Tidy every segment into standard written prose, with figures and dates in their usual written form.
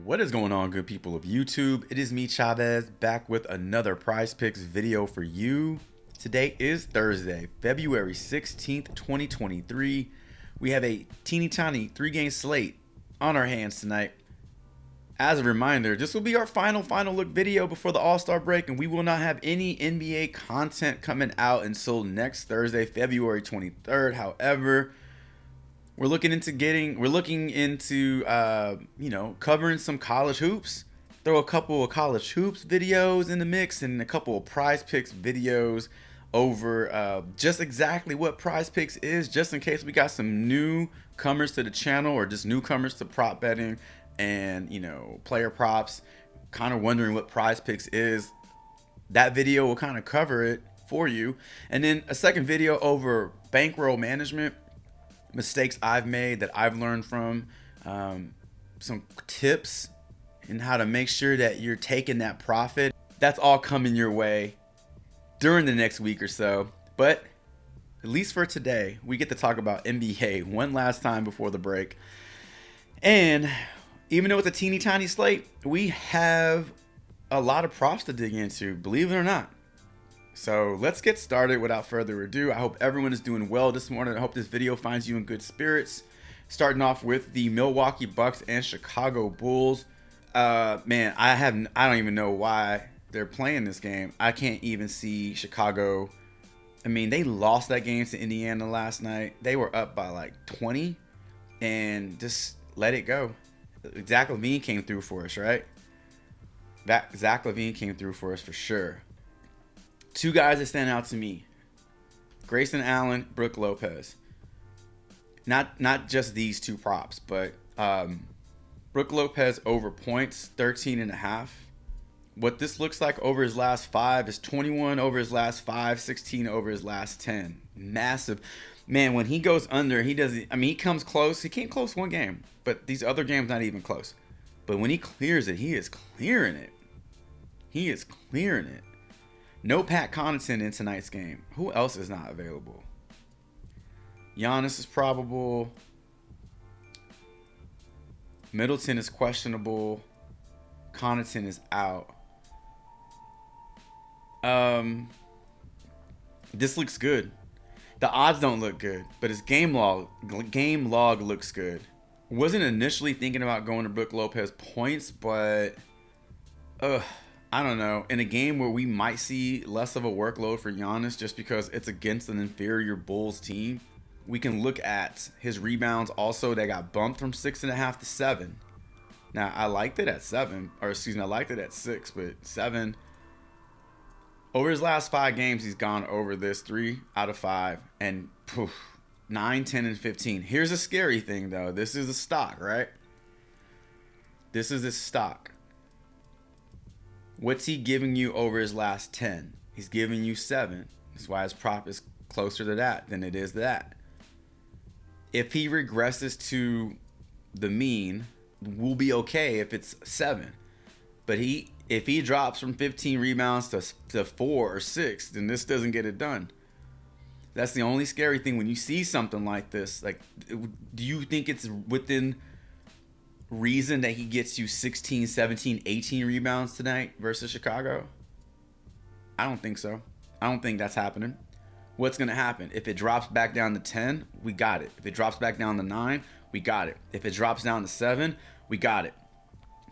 What is going on, good people of YouTube? It is me, Chavez, back with another Prizepicks video for you. Today is Thursday, February 16th, 2023. We have a teeny tiny 3-game slate on our hands tonight. As a reminder, this will be our final look video before the All-Star break, and we will not have any NBA content coming out until next Thursday, February 23rd. However, we're looking into covering some college hoops. Throw a couple of college hoops videos in the mix and a couple of Prizepicks videos over just exactly what Prizepicks is, just in case we got some newcomers to the channel or just newcomers to prop betting and player props, kind of wondering what Prizepicks is. That video will kind of cover it for you. And then a second video over bankroll management, mistakes I've made that I've learned from, some tips and how to make sure that you're taking that profit. That's all coming your way during the next week or so. But at least for today, we get to talk about NBA one last time before the break. And even though it's a teeny tiny slate, we have a lot of props to dig into, believe it or not. So let's get started without further ado. I hope everyone is doing well this morning. I hope this video finds you in good spirits. Starting off with the Milwaukee Bucks and Chicago Bulls. Man, I don't even know why they're playing this game. I can't even see Chicago. I mean, they lost that game to Indiana last night. They were up by like 20 and just let it go. Zach LaVine came through for us, right? Zach LaVine came through for us for sure. Two guys that stand out to me: Grayson Allen, Brook Lopez. Not just these two props, but Brook Lopez over points, 13.5. What this looks like over his last 5 is 21 over his last 5, 16 over his last 10. Massive. Man, when he goes under, he doesn't. I mean, he comes close. He came close one game, but these other games not even close. But when he clears it, he is clearing it. He is clearing it. No Pat Connaughton in tonight's game. Who else is not available? Giannis is probable. Middleton is questionable. Connaughton is out. This looks good. The odds don't look good, but his game log looks good. Wasn't initially thinking about going to Brook Lopez points, but I don't know. In a game where we might see less of a workload for Giannis just because it's against an inferior Bulls team, we can look at his rebounds also. They got bumped from 6.5 to 7. Now, I liked it at 7, or excuse me, I liked it at 6, but 7. Over his last 5 games, he's gone over this 3 out of 5, and 9, 10, and 15. Here's a scary thing, though. This is a stock, right? This is a stock. What's he giving you over his last 10? He's giving you 7. That's why his prop is closer to that than it is that. If he regresses to the mean, we'll be okay if it's 7. But if he drops from 15 rebounds to 4 or 6, then this doesn't get it done. That's the only scary thing when you see something like this. Like, do you think it's within reason that he gets you 16, 17, 18 rebounds tonight versus Chicago? I don't think so. I don't think that's happening. What's going to happen? If it drops back down to 10, we got it. If it drops back down to 9, we got it. If it drops down to 7, we got it.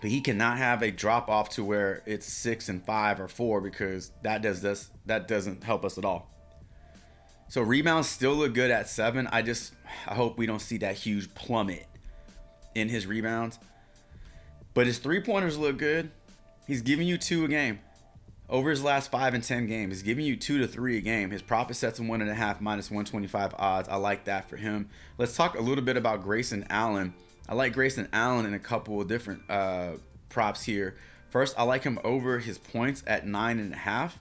But he cannot have a drop off to where it's 6 and 5 or 4, because that doesn't help us at all. So rebounds still look good at 7. I hope we don't see that huge plummet in his rebounds. But his 3-pointers look good. He's giving you 2 a game. Over his last 5 and 10 games, he's giving you 2 to 3 a game. His prop is set to 1.5 minus 125 odds. I like that for him. Let's talk a little bit about Grayson Allen. I like Grayson Allen in a couple of different props here. First, I like him over his points at 9.5.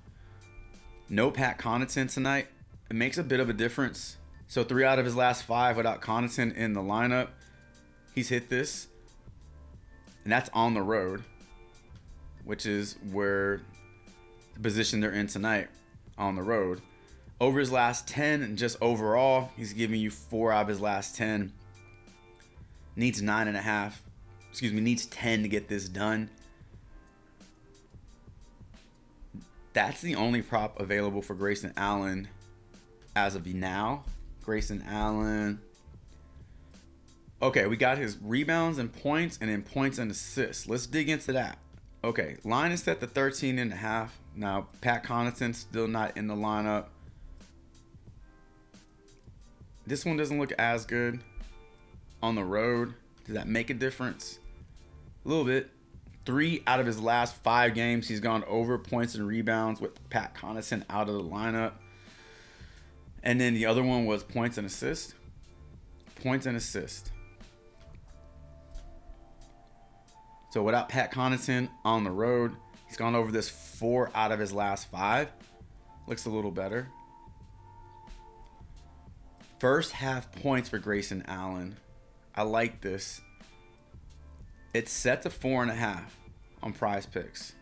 No Pat Connaughton tonight. It makes a bit of a difference. So 3 out of his last 5 without Connaughton in the lineup, he's hit this. And that's on the road, which is where the position they're in tonight, on the road. Over his last 10 and just overall, he's giving you 4 out of his last 10. Needs 9.5. needs 10 to get this done. That's the only prop available for Grayson Allen as of now. Grayson Allen. Okay, we got his rebounds and points, and then points and assists. Let's dig into that. Okay, line is set to 13.5. Now, Pat Connaughton's still not in the lineup. This one doesn't look as good on the road. Does that make a difference? A little bit. 3 out of his last 5 games, he's gone over points and rebounds with Pat Connaughton out of the lineup. And then the other one was points and assists. Points and assists. So without Pat Connaughton on the road, he's gone over this 4 out of his last 5. Looks a little better. First half points for Grayson Allen. I like this. It's set to 4.5 on Prizepicks.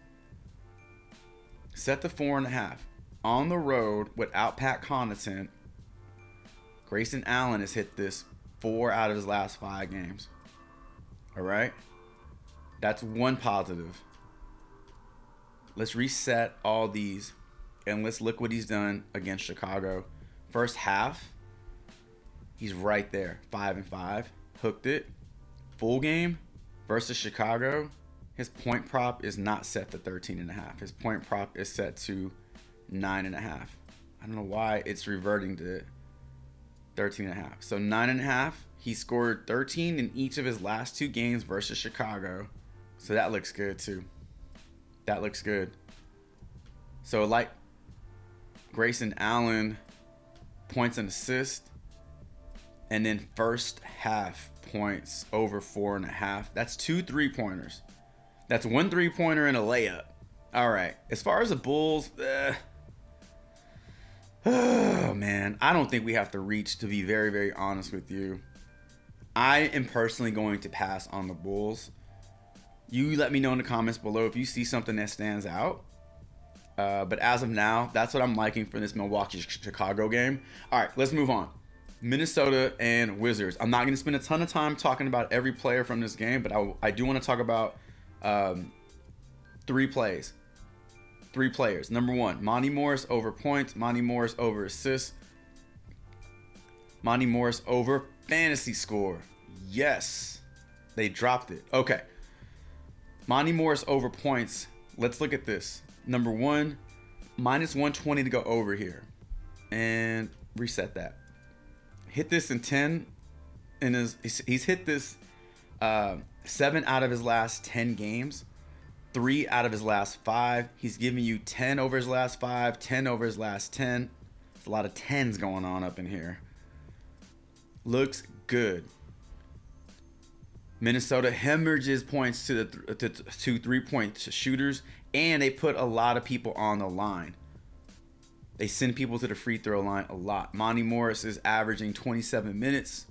Set to 4.5. On the road without Pat Connaughton, Grayson Allen has hit this 4 out of his last 5 games. All right? That's one positive. Let's reset all these and let's look what he's done against Chicago. First half, he's right there. 5-5. Hooked it. Full game versus Chicago, his point prop is not set to 13.5. His point prop is set to 9.5. I don't know why it's reverting to 13.5. So 9.5. He scored 13 in each of his last 2 games versus Chicago. So that looks good too. That looks good. So like Grayson Allen, points and assists, and then first half points over 4.5. That's 2 3-pointers. That's 1 3-pointer and a layup. All right. As far as the Bulls, oh man, I don't think we have to reach, to be very, very honest with you. I am personally going to pass on the Bulls. You let me know in the comments below if you see something that stands out. But as of now, that's what I'm liking for this Milwaukee-Chicago game. All right, let's move on. Minnesota and Wizards. I'm not going to spend a ton of time talking about every player from this game, but I do want to talk about 3 plays. 3 players. Number 1, Monty Morris over points. Monty Morris over assists. Monty Morris over fantasy score. Yes. They dropped it. Okay. Monty Morris over points. Let's look at this. Number 1, minus 120 to go over here. And reset that. Hit this in 10. And he's hit this 7 out of his last 10 games. 3 out of his last 5. He's giving you 10 over his last 5, 10 over his last 10. There's a lot of 10s going on up in here. Looks good. Minnesota hemorrhages points to the to 3-point shooters, and they put a lot of people on the line. They send people to the free throw line a lot. Monty Morris is averaging 27 minutes.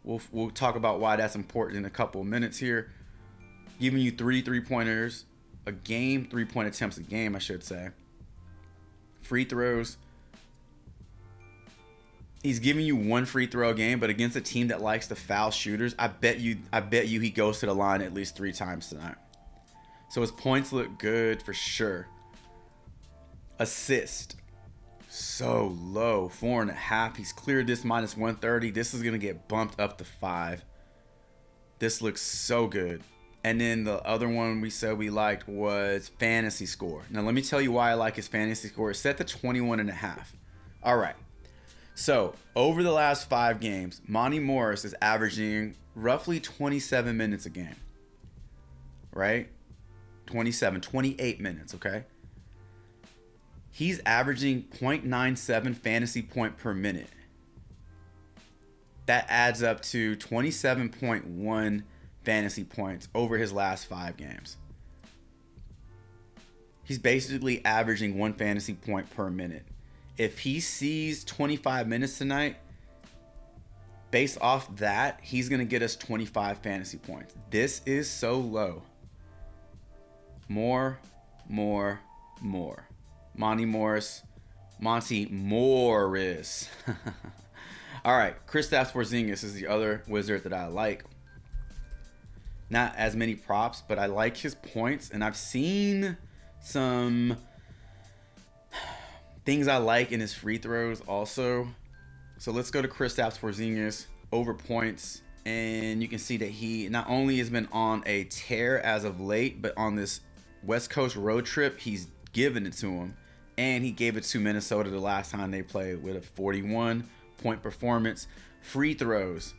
We'll talk about why that's important in a couple of minutes here. Giving you 3 3-pointers a game, 3-point attempts a game, I should say. Free throws. He's giving you 1 free throw a game, but against a team that likes to foul shooters, I bet you he goes to the line at least 3 times tonight. So his points look good for sure. Assist. So low, 4.5. He's cleared this minus 130. This is gonna get bumped up to 5. This looks so good. And then the other one we said we liked was fantasy score. Now let me tell you why I like his fantasy score. It's set to 21.5. All right. So over the last 5 games, Monty Morris is averaging roughly 27 minutes a game. Right? 28 minutes, okay? He's averaging 0.97 fantasy point per minute. That adds up to 27.1 fantasy points over his last 5 games. He's basically averaging 1 fantasy point per minute. If he sees 25 minutes tonight, based off that, he's going to get us 25 fantasy points. This is so low. More. Monty Morris. All right, Kristaps Porzingis is the other Wizard that I like. Not as many props, but I like his points, and I've seen some things I like in his free throws also. So let's go to Kristaps Porzingis over points, and you can see that he not only has been on a tear as of late, but on this West Coast road trip, he's given it to him. And he gave it to Minnesota the last time they played with a 41-point performance. Free throws.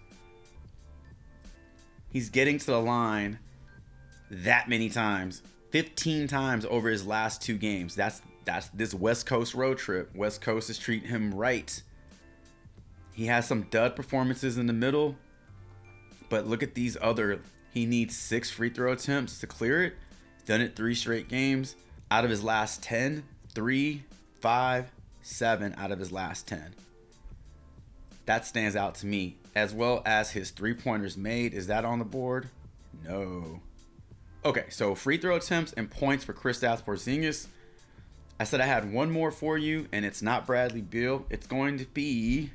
He's getting to the line that many times. 15 times over his last 2 games. That's this West Coast road trip. West Coast is treating him right. He has some dud performances in the middle. But look at these other. He needs 6 free throw attempts to clear it. He's done it 3 straight games. Out of his last 10, 3, 5, 7 out of his last 10. That stands out to me. As well as his 3-pointers made. Is that on the board? No. Okay, so free throw attempts and points for Kristaps Porzingis. I said I had one more for you, and it's not Bradley Beal. It's going to be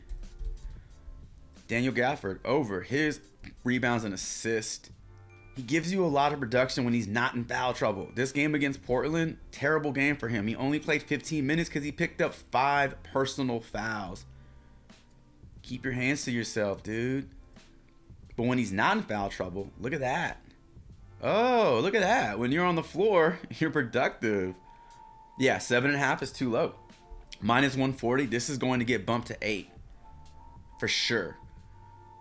Daniel Gafford over his rebounds and assists. He gives you a lot of production when he's not in foul trouble. This game against Portland, terrible game for him. He only played 15 minutes because he picked up 5 personal fouls. Keep your hands to yourself, dude. But when he's not in foul trouble, look at that. Oh, look at that. When you're on the floor, you're productive. Yeah, 7.5 is too low. Minus 140, this is going to get bumped to 8. For sure.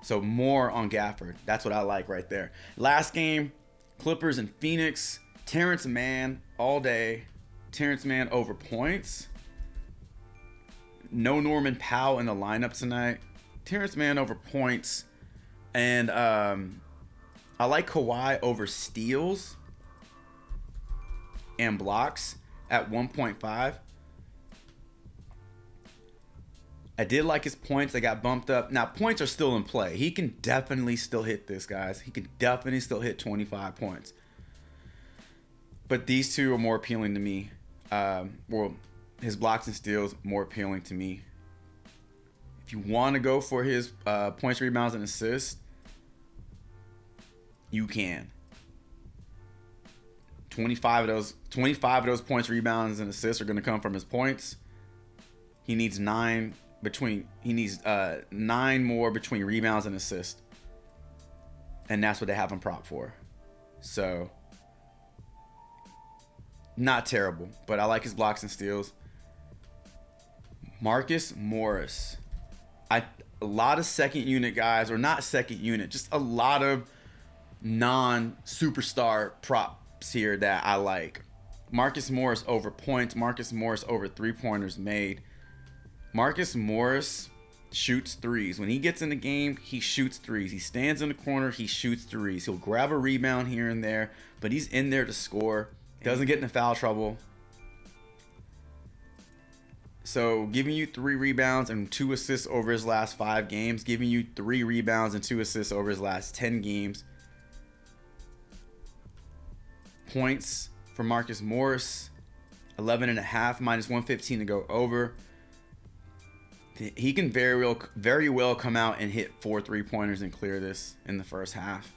So more on Gafford. That's what I like right there. Last game, Clippers and Phoenix. Terrence Mann all day. Terrence Mann over points. No Norman Powell in the lineup tonight. Terrence Mann over points. And I like Kawhi over steals and blocks at 1.5. I did like his points. They got bumped up. Now, points are still in play. He can definitely still hit this, guys. He can definitely still hit 25 points. But these two are more appealing to me. Well, his blocks and steals more appealing to me. If you want to go for his points, rebounds, and assists, you can. 25 of those points, rebounds, and assists are going to come from his points. He needs 9 more between rebounds and assists. And that's what they have him prop for. So, not terrible, but I like his blocks and steals. Marcus Morris. A lot of second unit guys, or not second unit, just a lot of non-superstar props here that I like. Marcus Morris over points. Marcus Morris over 3-pointers made. Marcus Morris shoots threes. When he gets in the game, he shoots threes. He stands in the corner, he shoots threes. He'll grab a rebound here and there, but he's in there to score. Doesn't get into foul trouble. So giving you 3 rebounds and 2 assists over his last 5 games. Giving you 3 rebounds and 2 assists over his last 10 games. Points for Marcus Morris. 11.5 minus 115 to go over. He can very well come out and hit 4 3-pointers and clear this in the first half.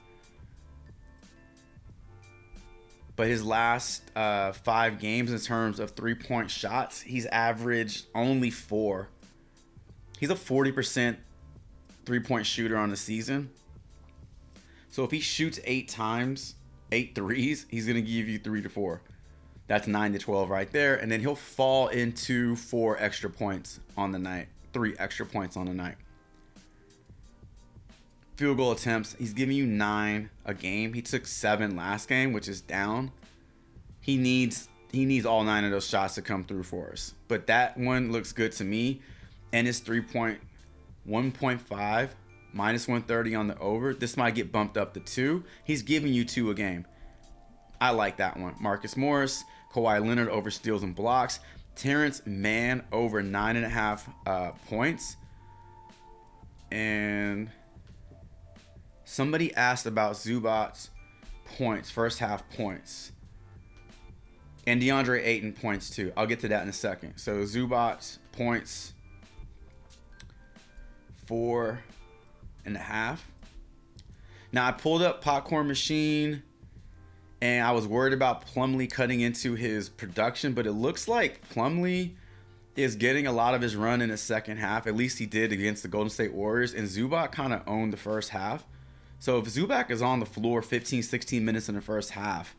But his last 5 games in terms of 3-point shots, he's averaged only 4. He's a 40% 3-point shooter on the season. So if he shoots 8 times, 8 threes, he's going to give you 3 to 4. That's 9 to 12 right there. And then he'll fall into 4 extra points on the night. 3 extra points on the night. Field goal attempts, he's giving you 9 a game. He took 7 last game, which is down. He needs all 9 of those shots to come through for us. But that one looks good to me. And his 3-point 1.5 minus 130 on the over. This might get bumped up to 2. He's giving you 2 a game. I like that one. Marcus Morris, Kawhi Leonard over steals and blocks. Terrence Mann over 9.5 points. And somebody asked about Zubac's points, first half points. And DeAndre Ayton points too. I'll get to that in a second. So Zubac's points 4.5. Now I pulled up Popcorn Machine, and I was worried about Plumlee cutting into his production, but it looks like Plumlee is getting a lot of his run in the second half. At least he did against the Golden State Warriors, and Zubac kind of owned the first half. So if Zubac is on the floor 15, 16 minutes in the first half,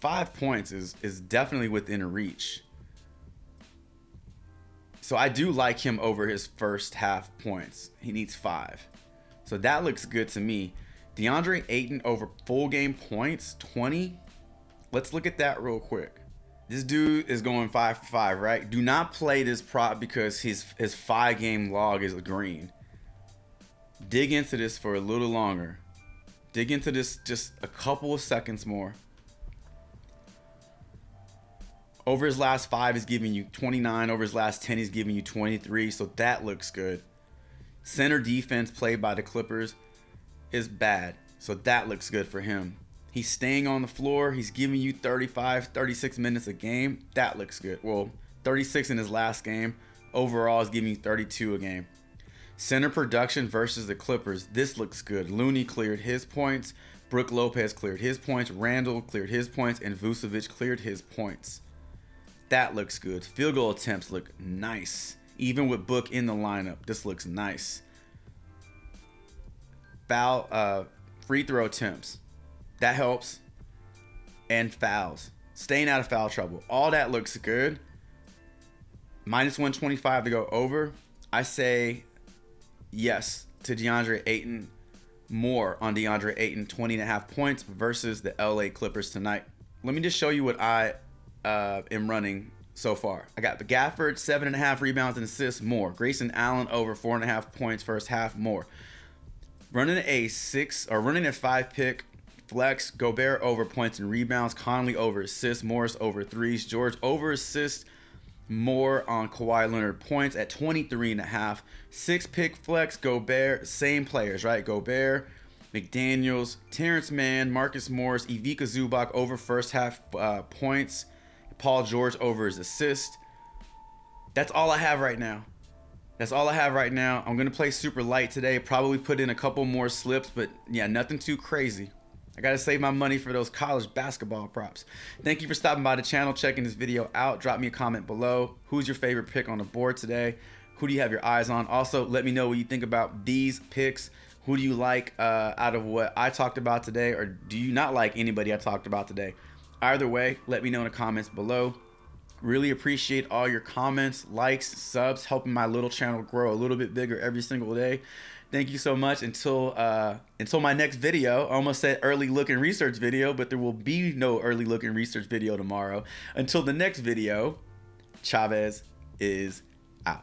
5 points is definitely within reach. So I do like him over his first half points. He needs 5. So that looks good to me. DeAndre Ayton over full game points, 20. Let's look at that real quick. This dude is going 5 for 5, right? Do not play this prop because his 5-game log is green. Dig into this for a little longer. Dig into this just a couple of seconds more. Over his last 5, he's giving you 29. Over his last 10, he's giving you 23. So that looks good. Center defense played by the Clippers is bad. So that looks good for him. He's staying on the floor. He's giving you 35, 36 minutes a game. That looks good. Well, 36 in his last game. Overall, he's giving you 32 a game. Center production versus the Clippers. This looks good. Looney cleared his points. Brook Lopez cleared his points. Randall cleared his points. And Vucevic cleared his points. That looks good. Field goal attempts look nice. Even with Book in the lineup, this looks nice. Free throw attempts. That helps. And fouls. Staying out of foul trouble. All that looks good. Minus 125 to go over. I say yes to DeAndre Ayton. More on DeAndre Ayton, 20.5 points versus the LA Clippers tonight. Let me just show you what I am running so far. I got the Gafford, 7.5 rebounds and assists, more. Grayson Allen over 4.5 points first half, more. Running a 5 pick flex. Gobert over points and rebounds. Conley over assists. Morris over threes. George over assists. More on Kawhi Leonard points at 23.5. 6 pick flex. Gobert, same players, right? Gobert, McDaniels, Terrence Mann, Marcus Morris, Ivica Zubac over first half points. Paul George over his assist. That's all I have right now. I'm going to play super light today. Probably put in a couple more slips, but yeah, nothing too crazy. I got to save my money for those college basketball props. Thank you for stopping by the channel, checking this video out. Drop me a comment below. Who's your favorite pick on the board today? Who do you have your eyes on? Also, let me know what you think about these picks. Who do you like out of what I talked about today, or do you not like anybody I talked about today? Either way, let me know in the comments below. Really appreciate all your comments, likes, subs, helping my little channel grow a little bit bigger every single day. Thank you so much. Until my next video. I almost said early look and research video, but there will be no early look and research video tomorrow. Until the next video, Chavez is out.